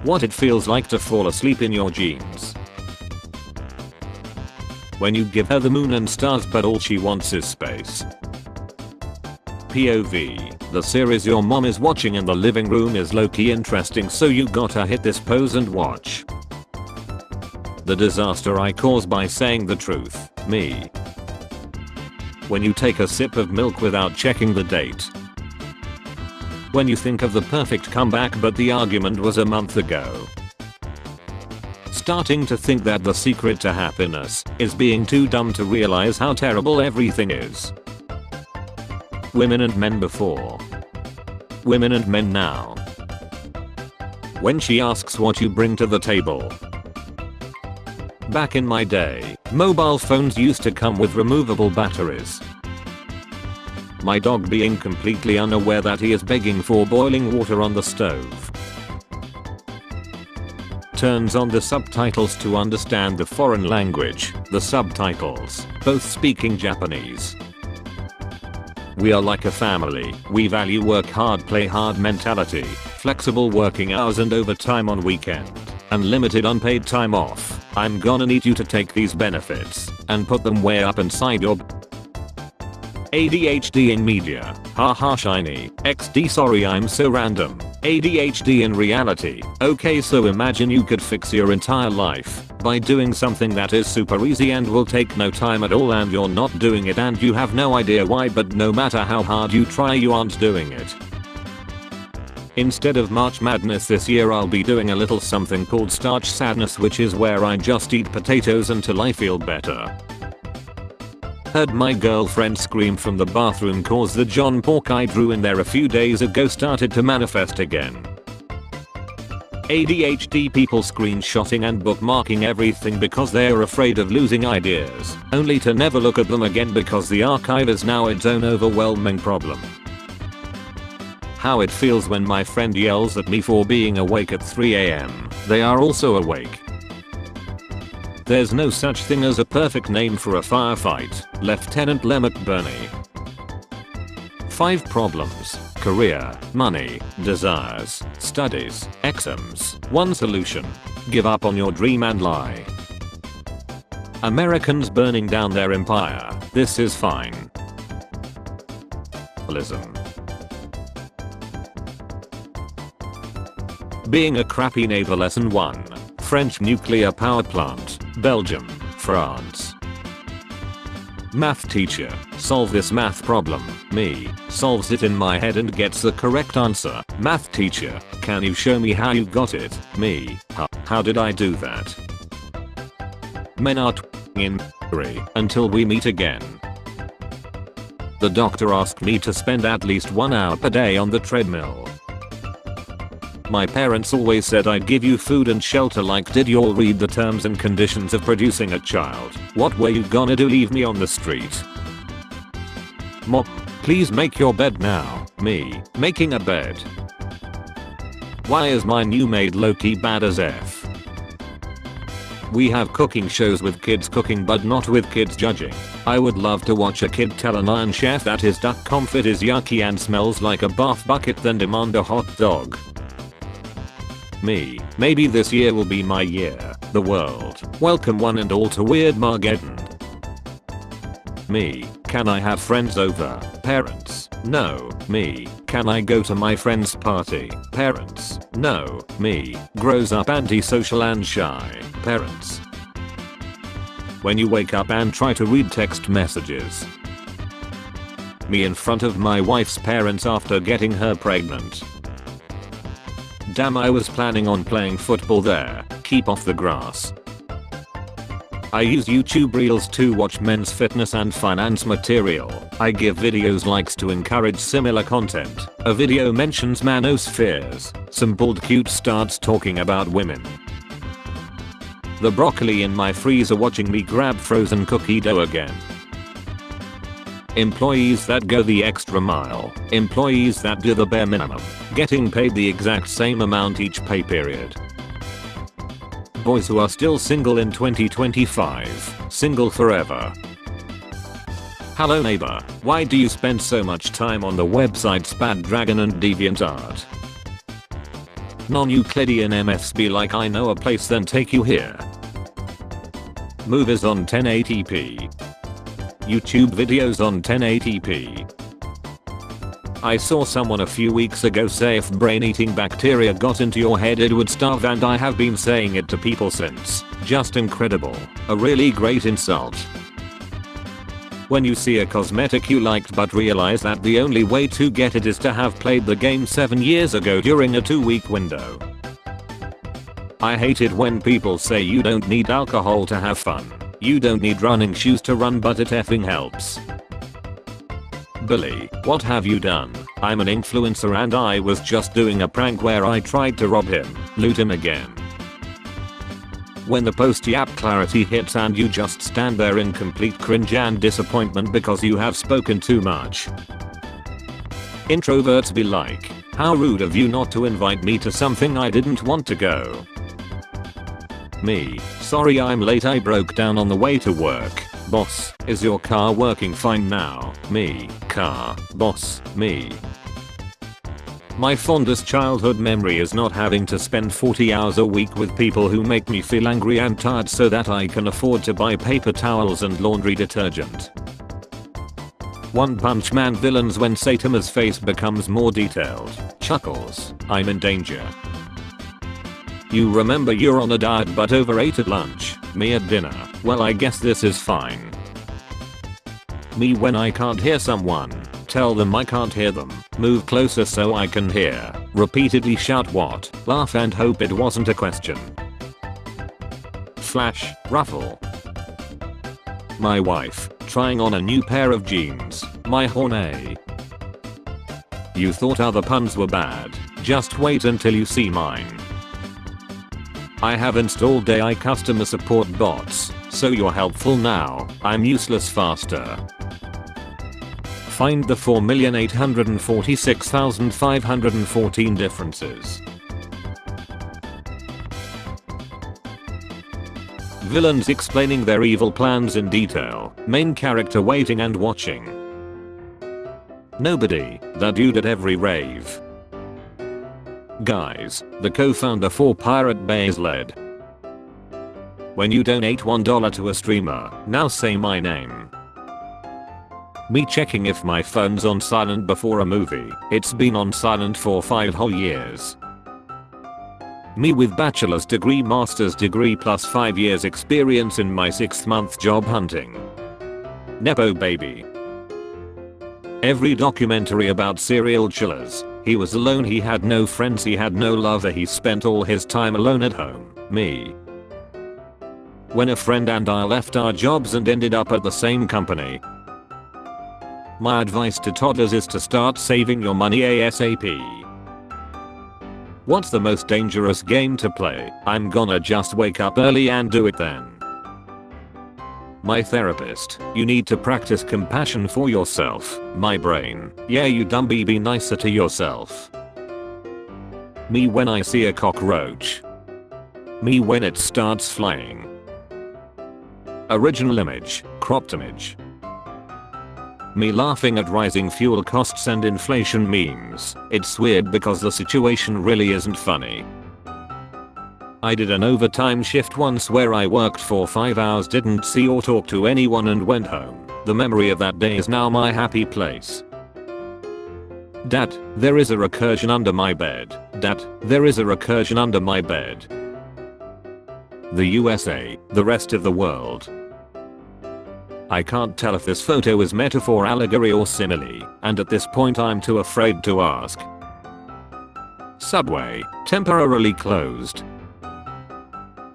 What it feels like to fall asleep in your jeans. When you give her the moon and stars but all she wants is space. POV, the series your mom is watching in the living room is low-key interesting, so you gotta hit this pause and watch. The disaster I cause by saying the truth, me. When you take a sip of milk without checking the date. When you think of the perfect comeback but the argument was a month ago. Starting to think that the secret to happiness is being too dumb to realize how terrible everything is. Women and men before. Women and men now. When she asks what you bring to the table. Back in my day, mobile phones used to come with removable batteries. My dog being completely unaware that he is begging for boiling water on the stove. Turns on the subtitles to understand the foreign language, the subtitles, both speaking Japanese. We are like a family, we value work hard play hard mentality, flexible working hours and overtime on weekend, and limited unpaid time off. I'm gonna need you to take these benefits and put them way up inside your ADHD in media, haha shiny, XD sorry I'm so random, ADHD in reality, okay so imagine you could fix your entire life by doing something that is super easy and will take no time at all and you're not doing it and you have no idea why but no matter how hard you try you aren't doing it. Instead of March Madness this year I'll be doing a little something called Starch Sadness, which is where I just eat potatoes until I feel better. Heard my girlfriend scream from the bathroom cause the John pork I drew in there a few days ago started to manifest again. ADHD people screenshotting and bookmarking everything because they are afraid of losing ideas, only to never look at them again because the archive is now its own overwhelming problem. How it feels when my friend yells at me for being awake at 3 AM. They are also awake. There's no such thing as a perfect name for a firefight, Lieutenant Lemmet Burney. 5 problems: career, money, desires, studies, exams. 1 solution: give up on your dream and lie. Americans burning down their empire. This is fine. Being a crappy neighbor. Lesson 1. French nuclear power plant, Belgium, France. Math teacher, solve this math problem. Me, solves it in my head and gets the correct answer. Math teacher, can you show me how you got it? Me, how did I do that? Men are in until we meet again. The doctor asked me to spend at least 1 hour per day on the treadmill. My parents always said I'd give you food and shelter. Like, did you all read the terms and conditions of producing a child? What were you gonna do, leave me on the street? Mom, please make your bed now. Me, making a bed. Why is my new maid low-key bad as F? We have cooking shows with kids cooking but not with kids judging. I would love to watch a kid tell an Iron Chef that his duck confit is yucky and smells like a bath bucket, then demand a hot dog. Me, maybe this year will be my year. The world, welcome one and all to Weird Margeddon. Me, can I have friends over? Parents, no. Me, can I go to my friend's party? Parents, no. Me, grows up antisocial and shy. Parents. When you wake up and try to read text messages. Me in front of my wife's parents after getting her pregnant. Damn, I was planning on playing football there. Keep off the grass. I use YouTube Reels to watch men's fitness and finance material. I give videos likes to encourage similar content. A video mentions manospheres. Some bald cute starts talking about women. The broccoli in my freezer watching me grab frozen cookie dough again. Employees that go the extra mile. Employees that do the bare minimum. Getting paid the exact same amount each pay period. Boys who are still single in 2025. Single forever. Hello neighbor, why do you spend so much time on the websites Bad Dragon and DeviantArt? Non-Euclidean MFs be like I know a place then take you here. Movies on 1080p. YouTube videos on 1080p. I saw someone a few weeks ago say if brain-eating bacteria got into your head it would starve, and I have been saying it to people since. Just incredible. A really great insult. When you see a cosmetic you liked but realize that the only way to get it is to have played the game 7 years ago during a 2-week window. I hate it when people say you don't need alcohol to have fun. You don't need running shoes to run, but it effing helps. Billy, what have you done? I'm an influencer and I was just doing a prank where I tried to rob him, loot him again. When the post-yap clarity hits and you just stand there in complete cringe and disappointment because you have spoken too much. Introverts be like, how rude of you not to invite me to something I didn't want to go. Me, sorry I'm late, I broke down on the way to work. Boss, is your car working fine now? Me, car, boss, me. My fondest childhood memory is not having to spend 40 hours a week with people who make me feel angry and tired so that I can afford to buy paper towels and laundry detergent. One Punch Man villains when Saitama's face becomes more detailed. Chuckles, I'm in danger. You remember you're on a diet but overate at lunch. Me at dinner, well I guess this is fine. Me when I can't hear someone, tell them I can't hear them, move closer so I can hear, repeatedly shout what, laugh and hope it wasn't a question. Flash, ruffle. My wife, trying on a new pair of jeans, my horny. You thought other puns were bad, just wait until you see mine. I have installed AI customer support bots, so you're helpful now, I'm useless faster. Find the 4,846,514 differences. Villains explaining their evil plans in detail, main character waiting and watching. Nobody, that dude at every rave. Guys, the co-founder for Pirate Bay is led. When you donate $1 to a streamer, now say my name. Me checking if my phone's on silent before a movie, it's been on silent for 5 whole years. Me with bachelor's degree, master's degree plus 5 years experience in my 6th month job hunting. Nepo baby. Every documentary about serial killers. He was alone, he had no friends, he had no lover, he spent all his time alone at home. Me. When a friend and I left our jobs and ended up at the same company. My advice to toddlers is to start saving your money ASAP. What's the most dangerous game to play? I'm gonna just wake up early and do it then. My therapist, you need to practice compassion for yourself. My brain, yeah you dumb be nicer to yourself. Me when I see a cockroach. Me when it starts flying. Original image, cropped image. Me laughing at rising fuel costs and inflation memes. It's weird because the situation really isn't funny. I did an overtime shift once where I worked for 5 hours, didn't see or talk to anyone and went home. The memory of that day is now my happy place. Dad, there is a recursion under my bed. Dad, there is a recursion under my bed. The USA, the rest of the world. I can't tell if this photo is metaphor, allegory or simile, and at this point I'm too afraid to ask. Subway, temporarily closed.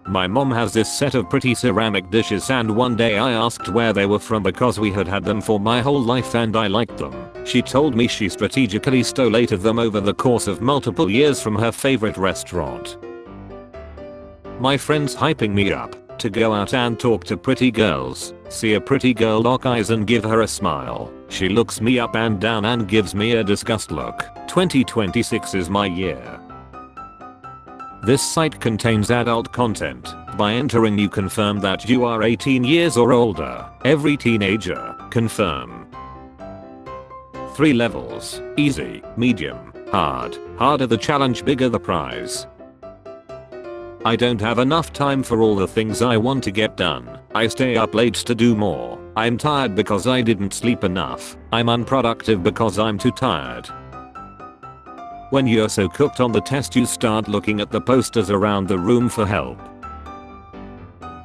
My mom has this set of pretty ceramic dishes and one day I asked where they were from because we had had them for my whole life and I liked them. She told me she strategically stole 8 of them over the course of multiple years from her favorite restaurant. My friend's hyping me up to go out and talk to pretty girls, see a pretty girl, lock eyes and give her a smile. She looks me up and down and gives me a disgust look. 2026 is my year. This site contains adult content. By entering you confirm that you are 18 years or older. Every teenager, confirm. 3 levels, easy, medium, hard. Harder the challenge, bigger the prize. I don't have enough time for all the things I want to get done. I stay up late to do more. I'm tired because I didn't sleep enough. I'm unproductive because I'm too tired. When you're so cooked on the test you start looking at the posters around the room for help.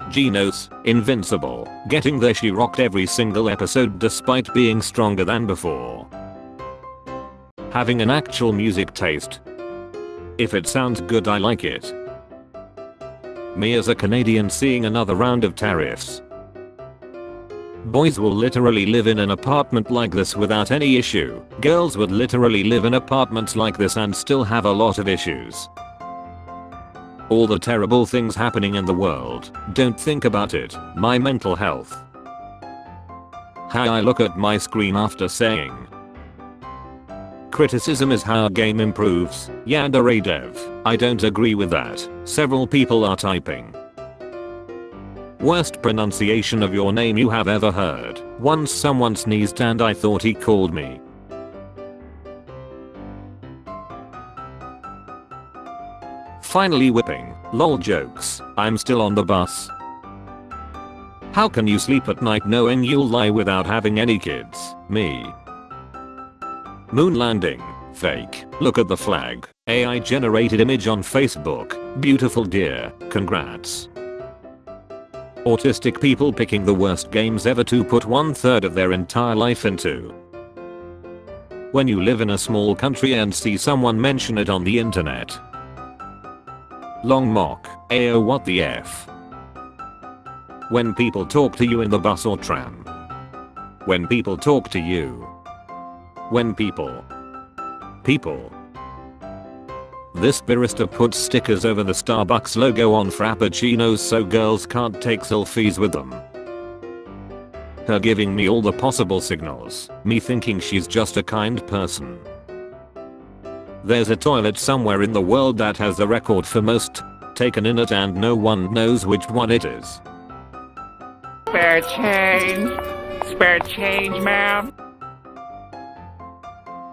Genos, invincible. Getting there, she rocked every single episode despite being stronger than before. Having an actual music taste. If it sounds good, I like it. Me as a Canadian seeing another round of tariffs. Boys will literally live in an apartment like this without any issue. Girls would literally live in apartments like this and still have a lot of issues. All the terrible things happening in the world. Don't think about it. My mental health. How I look at my screen after saying. Criticism is how a game improves. Yandere dev. I don't agree with that. Several people are typing. Worst pronunciation of your name you have ever heard. Once someone sneezed and I thought he called me. Finally whipping. Lol jokes. I'm still on the bus. How can you sleep at night knowing you'll lie without having any kids? Me. Moon landing. Fake. Look at the flag. AI generated image on Facebook. Beautiful dear. Congrats. Autistic people picking the worst games ever to put 1/3 of their entire life into. When you live in a small country and see someone mention it on the internet. Long mock. Ayo, what the F? When people talk to you in the bus or tram. When people talk to you. When people. This barista puts stickers over the Starbucks logo on frappuccinos so girls can't take selfies with them. Her giving me all the possible signals. Me thinking she's just a kind person. There's a toilet somewhere in the world that has the record for most taken in it and no one knows which one it is. Spare change. Spare change, ma'am.